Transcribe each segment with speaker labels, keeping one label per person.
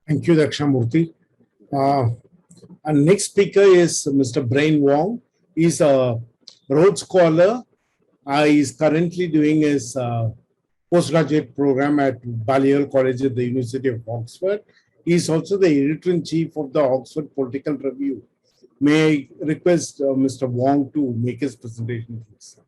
Speaker 1: Thank you, Dakshamurthy. Uh, our next speaker is Mr. Brain Wong. He's a Rhodes Scholar. He's currently doing his postgraduate program at Balliol College at the University of Oxford. He's also the editor-in-chief of the Oxford Political Review. May I request Mr. Wong to make his presentation, please?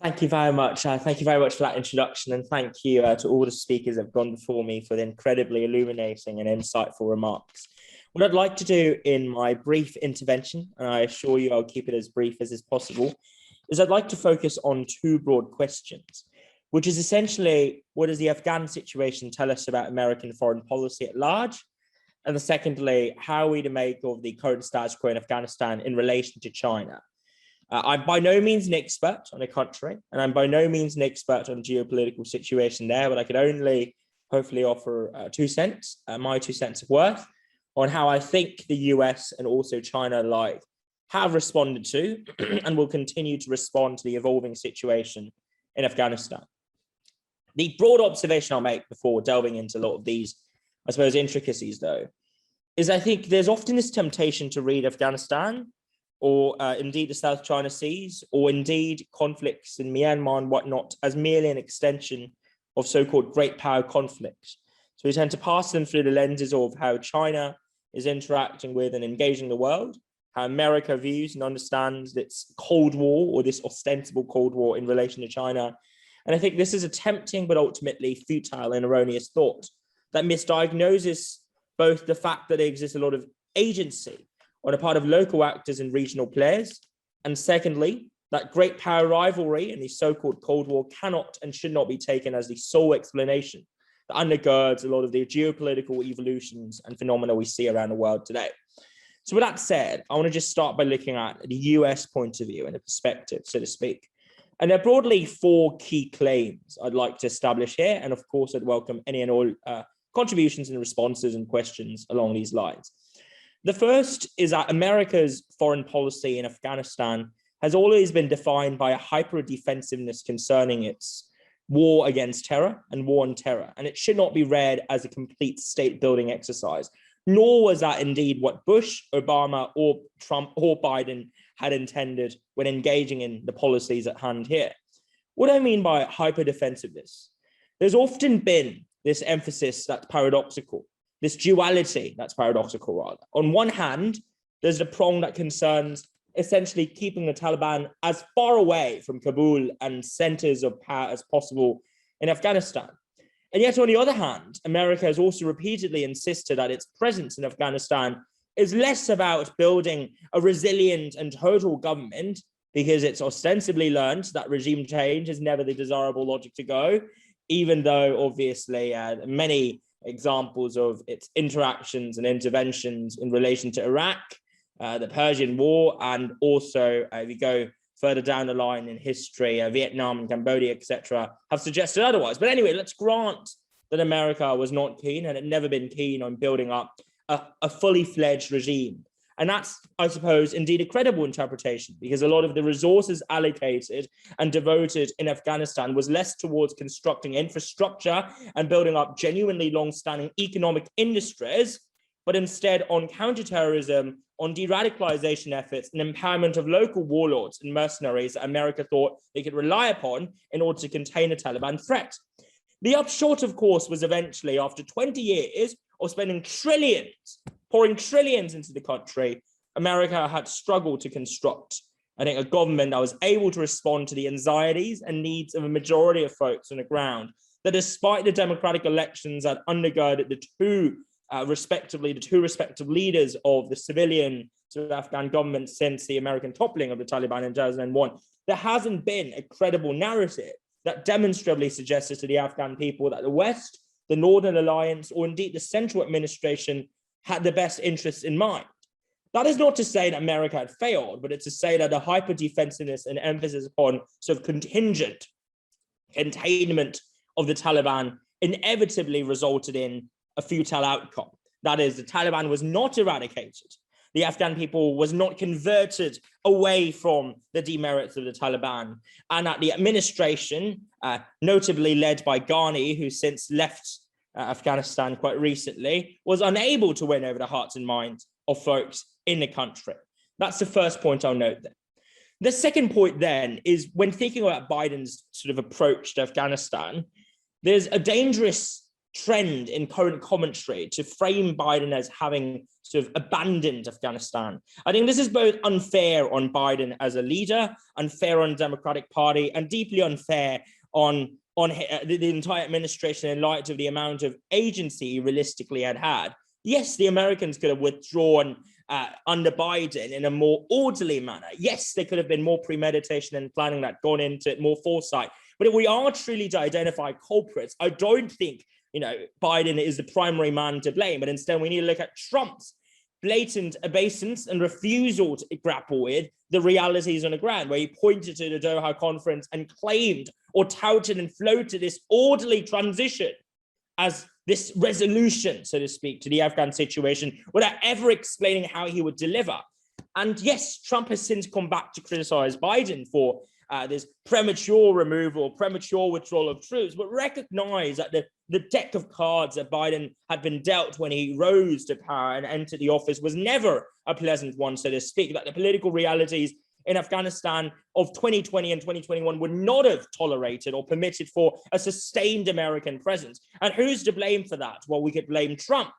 Speaker 2: Thank you very much. Thank you very much for that introduction, and thank you to all the speakers that have gone before me for the incredibly illuminating and insightful remarks. What I'd like to do in my brief intervention, and I assure you I'll keep it as brief as is possible, is I'd like to focus on two broad questions, which is essentially, what does the Afghan situation tell us about American foreign policy at large? And secondly, how are we to make of the current status quo in Afghanistan in relation to China? I'm by no means an expert on a country, and I'm by no means an expert on the geopolitical situation there, but I could only hopefully offer my 2 cents of worth on how I think the US and also China alike have responded to and will continue to respond to the evolving situation in Afghanistan. The broad observation I'll make before delving into a lot of these, I suppose, intricacies, though, is I think there's often this temptation to read Afghanistan or indeed the South China Seas, or indeed conflicts in Myanmar and whatnot, as merely an extension of so-called great power conflicts. So we tend to pass them through the lenses of how China is interacting with and engaging the world, how America views and understands its Cold War, or this ostensible Cold War in relation to China. And I think this is a tempting but ultimately futile and erroneous thought that misdiagnoses both the fact that there exists a lot of agency on the part of local actors and regional players, and secondly, that great power rivalry and the so-called Cold War cannot and should not be taken as the sole explanation that undergirds a lot of the geopolitical evolutions and phenomena we see around the world today. So with that said, I want to just start by looking at the US point of view and a perspective, so to speak. And there are broadly four key claims I'd like to establish here, and of course, I'd welcome any and all contributions and responses and questions along these lines. The first is that America's foreign policy in Afghanistan has always been defined by a hyper-defensiveness concerning its war against terror and war on terror, and it should not be read as a complete state-building exercise, nor was that indeed what Bush, Obama, or Trump, or Biden had intended when engaging in the policies at hand here. What I mean by hyper-defensiveness, there's often been this emphasis that's paradoxical, this duality that's paradoxical, rather. On one hand, there's the prong that concerns essentially keeping the Taliban as far away from Kabul and centers of power as possible in Afghanistan. And yet, on the other hand, America has also repeatedly insisted that its presence in Afghanistan is less about building a resilient and total government, because it's ostensibly learned that regime change is never the desirable logic to go, even though obviously many examples of its interactions and interventions in relation to Iraq, the Persian War, and also if you go further down the line in history, Vietnam and Cambodia, etc., have suggested otherwise. But anyway, let's grant that America was not keen and had never been keen on building up a fully fledged regime. And that's, I suppose, indeed a credible interpretation, because a lot of the resources allocated and devoted in Afghanistan was less towards constructing infrastructure and building up genuinely long-standing economic industries, but instead on counterterrorism, on de-radicalization efforts, and empowerment of local warlords and mercenaries that America thought they could rely upon in order to contain the Taliban threat. The upshot, of course, was eventually, after 20 years of spending trillions, pouring trillions into the country, America had struggled to construct, I think, a government that was able to respond to the anxieties and needs of a majority of folks on the ground, that despite the democratic elections that undergirded the two respective leaders of the civilian sort of Afghan government since the American toppling of the Taliban in 2001, there hasn't been a credible narrative that demonstrably suggested to the Afghan people that the West, the Northern Alliance, or indeed the central administration had the best interests in mind. That is not to say that America had failed, but it's to say that the hyper-defensiveness and emphasis upon sort of contingent containment of the Taliban inevitably resulted in a futile outcome. That is, the Taliban was not eradicated. The Afghan people was not converted away from the demerits of the Taliban, and that the administration, notably led by Ghani, who since left Afghanistan quite recently, was unable to win over the hearts and minds of folks in the country. That's the first point I'll note there. The second point then is when thinking about Biden's sort of approach to Afghanistan, there's a dangerous trend in current commentary to frame Biden as having sort of abandoned Afghanistan. I think this is both unfair on Biden as a leader, unfair on the Democratic Party, and deeply unfair on the entire administration in light of the amount of agency he realistically had. Yes, the Americans could have withdrawn under Biden in a more orderly manner. Yes, there could have been more premeditation and planning that gone into it, more foresight. But if we are truly to identify culprits, I don't think Biden is the primary man to blame, but instead we need to look at Trump's blatant obeisance and refusal to grapple with the realities on the ground, where he pointed to the Doha conference and claimed or touted and floated this orderly transition as this resolution, so to speak, to the Afghan situation without ever explaining how he would deliver. And yes, Trump has since come back to criticize Biden for this premature removal, premature withdrawal of troops, but recognize that the deck of cards that Biden had been dealt when he rose to power and entered the office was never a pleasant one, so to speak, that the political realities in Afghanistan of 2020 and 2021 would not have tolerated or permitted for a sustained American presence. And who's to blame for that? Well, we could blame Trump.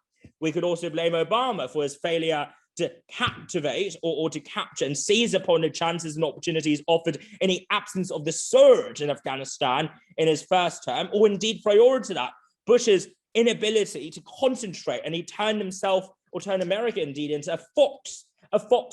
Speaker 2: We could also blame Obama for his failure to captivate or to capture and seize upon the chances and opportunities offered in the absence of the surge in Afghanistan in his first term, or indeed prior to that, Bush's inability to concentrate, and he turned himself, or turned America indeed, into a fox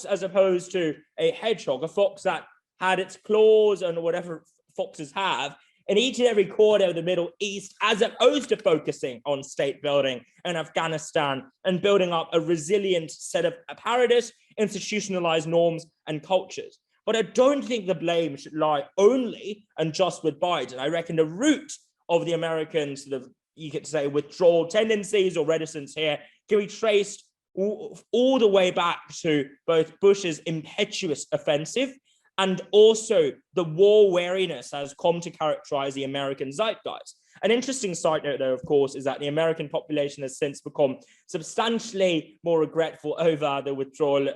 Speaker 2: as opposed to a hedgehog, a fox that had its claws and whatever foxes have in each and every corner of the Middle East, as opposed to focusing on state building in Afghanistan and building up a resilient set of apparatus, institutionalized norms and cultures. But I don't think the blame should lie only and just with Biden. I reckon the root of the American sort of, you could say, withdrawal tendencies or reticence here can be traced all the way back to both Bush's impetuous offensive and also the war weariness has come to characterize the American zeitgeist. An interesting side note, though, of course, is that the American population has since become substantially more regretful over the withdrawal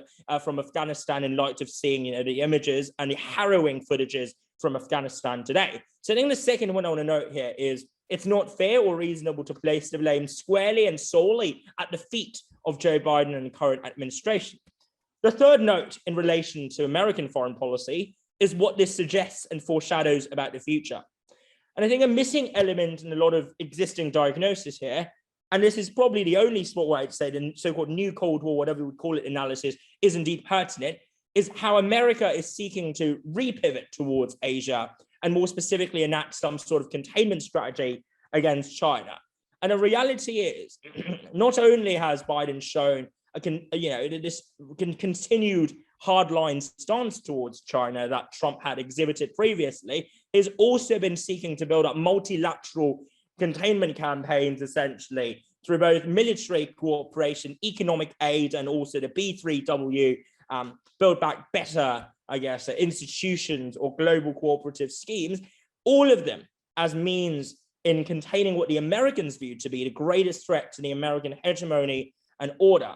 Speaker 2: from Afghanistan in light of seeing, the images and the harrowing footages from Afghanistan today. So I think the second one I want to note here is it's not fair or reasonable to place the blame squarely and solely at the feet of Joe Biden and the current administration. The third note in relation to American foreign policy is what this suggests and foreshadows about the future. And I think a missing element in a lot of existing diagnosis here, and this is probably the only spot where I'd say the so-called new Cold War, whatever we would call it, analysis is indeed pertinent, is how America is seeking to repivot towards Asia and more specifically enact some sort of containment strategy against China. And the reality is, not only has Biden shown this continued hardline stance towards China that Trump had exhibited previously, he's also been seeking to build up multilateral containment campaigns, essentially, through both military cooperation, economic aid, and also the B3W, Build Back Better, institutions or global cooperative schemes, all of them as means in containing what the Americans view to be the greatest threat to the American hegemony and order.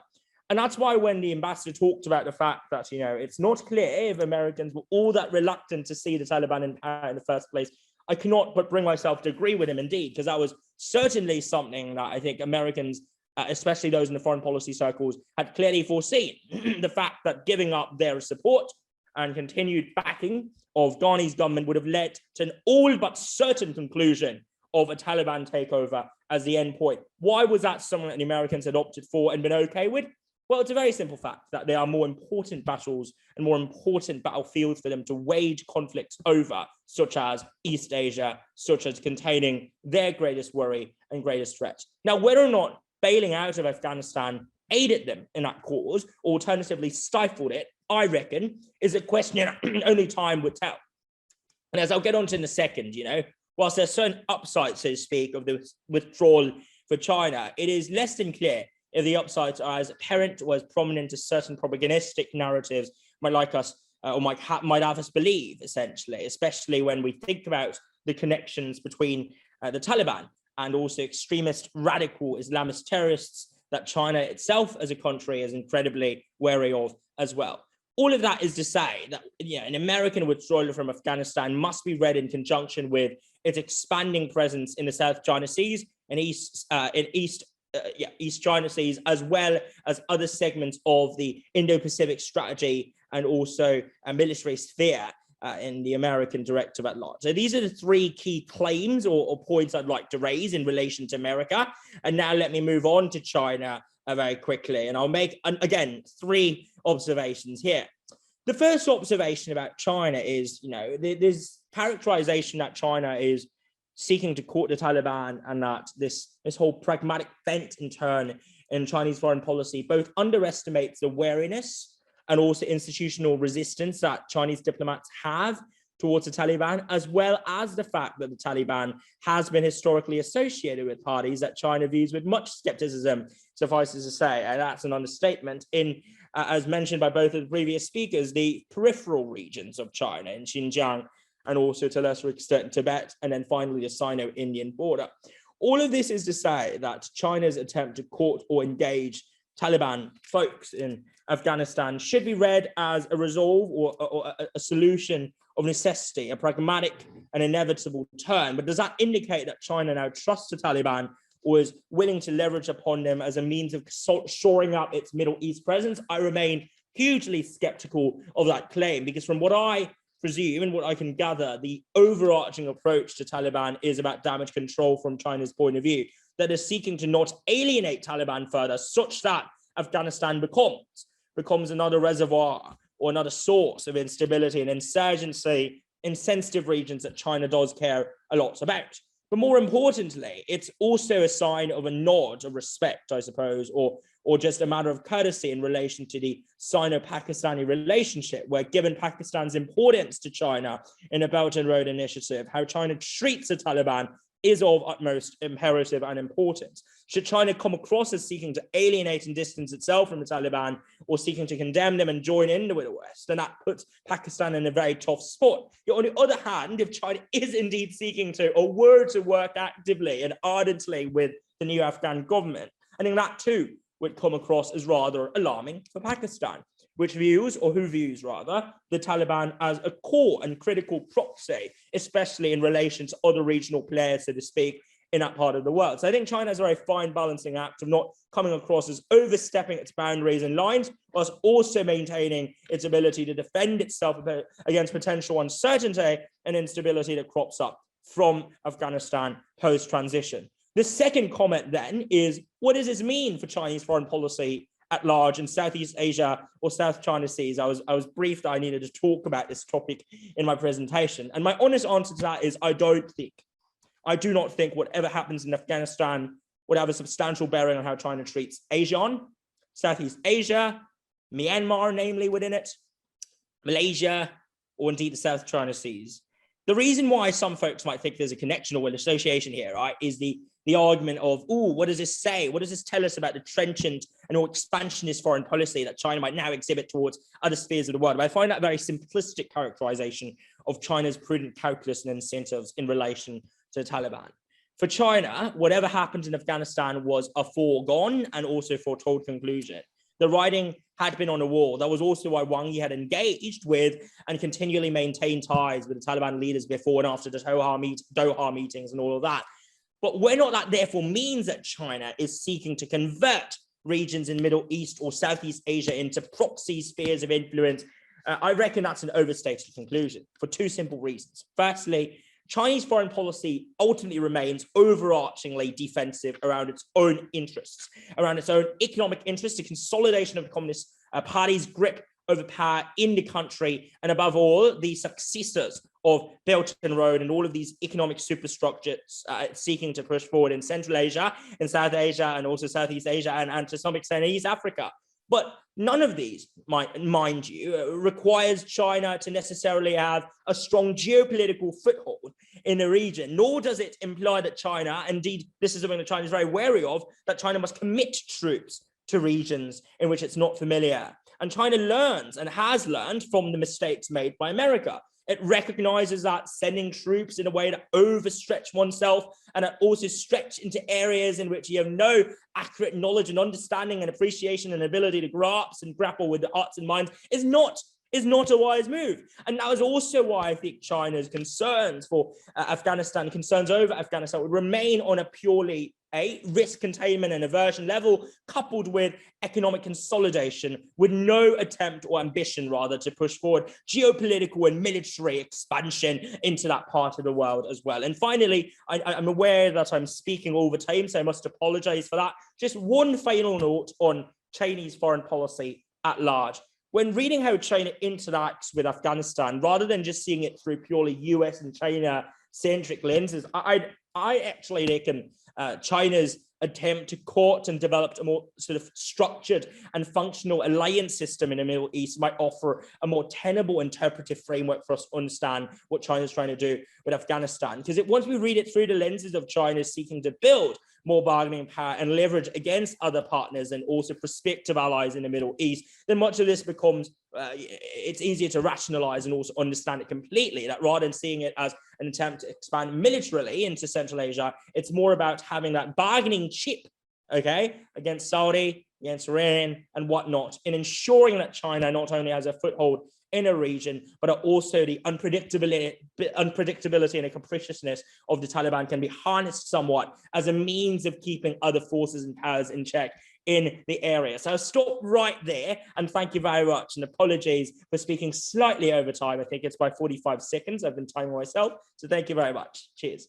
Speaker 2: And that's why when the ambassador talked about the fact that, it's not clear if Americans were all that reluctant to see the Taliban in power in the first place, I cannot but bring myself to agree with him indeed, because that was certainly something that I think Americans, especially those in the foreign policy circles, had clearly foreseen. The fact that giving up their support and continued backing of Ghani's government would have led to an all but certain conclusion of a Taliban takeover as the end point. Why was that something that the Americans had opted for and been okay with? Well, it's a very simple fact that there are more important battles and more important battlefields for them to wage conflicts over, such as East Asia, such as containing their greatest worry and greatest threat. Now, whether or not bailing out of Afghanistan aided them in that cause, or alternatively stifled it, I reckon, is a question only time would tell. And as I'll get on to in a second, whilst there's certain upsides, so to speak, of the withdrawal for China, it is less than clear if the upsides are as apparent or as prominent as certain propagandistic narratives might have us believe, essentially, especially when we think about the connections between the Taliban and also extremist radical Islamist terrorists that China itself as a country is incredibly wary of as well. All of that is to say that an American withdrawal from Afghanistan must be read in conjunction with its expanding presence in the South China Seas and East China Seas, as well as other segments of the Indo-Pacific strategy and also a military sphere in the American directive at large. So these are the three key claims or points I'd like to raise in relation to America. And now let me move on to China very quickly. And I'll make, again, three observations here. The first observation about China is, there's characterization that China is seeking to court the Taliban, and that this whole pragmatic bent in turn in Chinese foreign policy both underestimates the wariness and also institutional resistance that Chinese diplomats have towards the Taliban, as well as the fact that the Taliban has been historically associated with parties that China views with much skepticism, suffices to say, and that's an understatement, in, as mentioned by both of the previous speakers, the peripheral regions of China, in Xinjiang, and also to a lesser extent Tibet, and then finally the Sino-Indian border. All of this is to say that China's attempt to court or engage Taliban folks in Afghanistan should be read as a resolve or a solution of necessity, a pragmatic and inevitable turn. But does that indicate that China now trusts the Taliban or is willing to leverage upon them as a means of shoring up its Middle East presence? I remain hugely skeptical of that claim, because from what I presume and what I can gather, the overarching approach to Taliban is about damage control from China's point of view, that is seeking to not alienate Taliban further, such that Afghanistan becomes another reservoir or another source of instability and insurgency in sensitive regions that China does care a lot about. But more importantly, it's also a sign of a nod of respect, I suppose, or just a matter of courtesy in relation to the Sino-Pakistani relationship, where given Pakistan's importance to China in the Belt and Road Initiative, how China treats the Taliban is of utmost imperative and importance. Should China come across as seeking to alienate and distance itself from the Taliban, or seeking to condemn them and join in with the West, then that puts Pakistan in a very tough spot. Yet on the other hand, if China is indeed seeking to, or were to work actively and ardently with the new Afghan government, I think that too would come across as rather alarming for Pakistan, who views the Taliban as a core and critical proxy, especially in relation to other regional players, so to speak, in that part of the world. So I think China has a very fine balancing act of not coming across as overstepping its boundaries and lines, whilst also maintaining its ability to defend itself against potential uncertainty and instability that crops up from Afghanistan post-transition. The second comment then is, what does this mean for Chinese foreign policy at large in Southeast Asia or South China Seas? I was briefed that I needed to talk about this topic in my presentation. And my honest answer to that is I do not think whatever happens in Afghanistan would have a substantial bearing on how China treats ASEAN, Southeast Asia, Myanmar, namely within it, Malaysia, or indeed the South China Seas. The reason why some folks might think there's a connection or an association here, right, is the argument of, what does this say? What does this tell us about the trenchant and or expansionist foreign policy that China might now exhibit towards other spheres of the world? But I find that a very simplistic characterization of China's prudent calculus and incentives in relation to the Taliban. For China, whatever happened in Afghanistan was a foregone and also foretold conclusion. The writing had been on the wall. That was also why Wong had engaged with and continually maintained ties with the Taliban leaders before and after the Doha meetings and all of that. But whether or not that therefore means that China is seeking to convert regions in Middle East or Southeast Asia into proxy spheres of influence, I reckon that's an overstated conclusion for two simple reasons. Firstly, Chinese foreign policy ultimately remains overarchingly defensive around its own interests, around its own economic interests, the consolidation of the Communist Party's grip over power in the country, and above all, the successors of Belt and Road and all of these economic superstructures seeking to push forward in Central Asia, in South Asia, and also Southeast Asia, and to some extent in East Africa. But none of these, mind you, requires China to necessarily have a strong geopolitical foothold in the region, nor does it imply that China, indeed, this is something that China is very wary of, that China must commit troops to regions in which it's not familiar. And China learns and has learned from the mistakes made by America. It recognizes that sending troops in a way to overstretch oneself and also stretch into areas in which you have no accurate knowledge and understanding and appreciation and ability to grasp and grapple with the hearts and minds is not a wise move. And that is also why I think China's concerns for Afghanistan, concerns over Afghanistan, would remain on a purely risk containment and aversion level, coupled with economic consolidation, with no attempt or ambition, rather, to push forward geopolitical and military expansion into that part of the world as well. And finally, I'm aware that I'm speaking all the time, so I must apologize for that. Just one final note on Chinese foreign policy at large. When reading how China interacts with Afghanistan, rather than just seeing it through purely US and China-centric lenses, I actually reckon China's attempt to court and develop a more sort of structured and functional alliance system in the Middle East might offer a more tenable interpretive framework for us to understand what China is trying to do with Afghanistan. Because once we read it through the lenses of China seeking to build more bargaining power and leverage against other partners and also prospective allies in the Middle East, then much of this becomes, it's easier to rationalize and also understand it completely, that rather than seeing it as an attempt to expand militarily into Central Asia, it's more about having that bargaining chip, okay, against Saudi, against Iran and whatnot, in ensuring that China not only has a foothold in a region, but also the unpredictability and the capriciousness of the Taliban can be harnessed somewhat as a means of keeping other forces and powers in check in the area. So I'll stop right there and thank you very much, and apologies for speaking slightly over time. I think it's by 45 seconds. I've been timing myself. So thank you very much. Cheers.